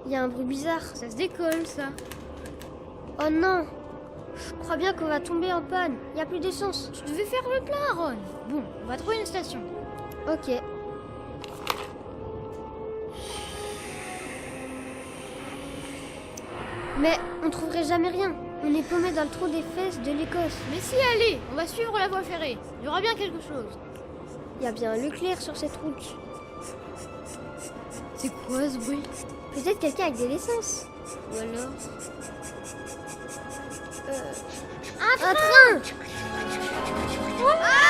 Il y a un bruit bizarre. Ça se décolle, ça. Oh non! Je crois bien qu'on va tomber en panne. Il n'y a plus d'essence. Tu devais faire le plein, Ron. Bon, on va trouver une station. Ok. Mais on trouverait jamais rien. On est paumé dans le trou des fesses de l'Écosse. Mais si, allez, on va suivre la voie ferrée. Il y aura bien quelque chose. Il y a bien un Leclerc sur cette route. C'est quoi ce bruit? Peut-être quelqu'un avec de l'essence. Ou alors... Un train! Ah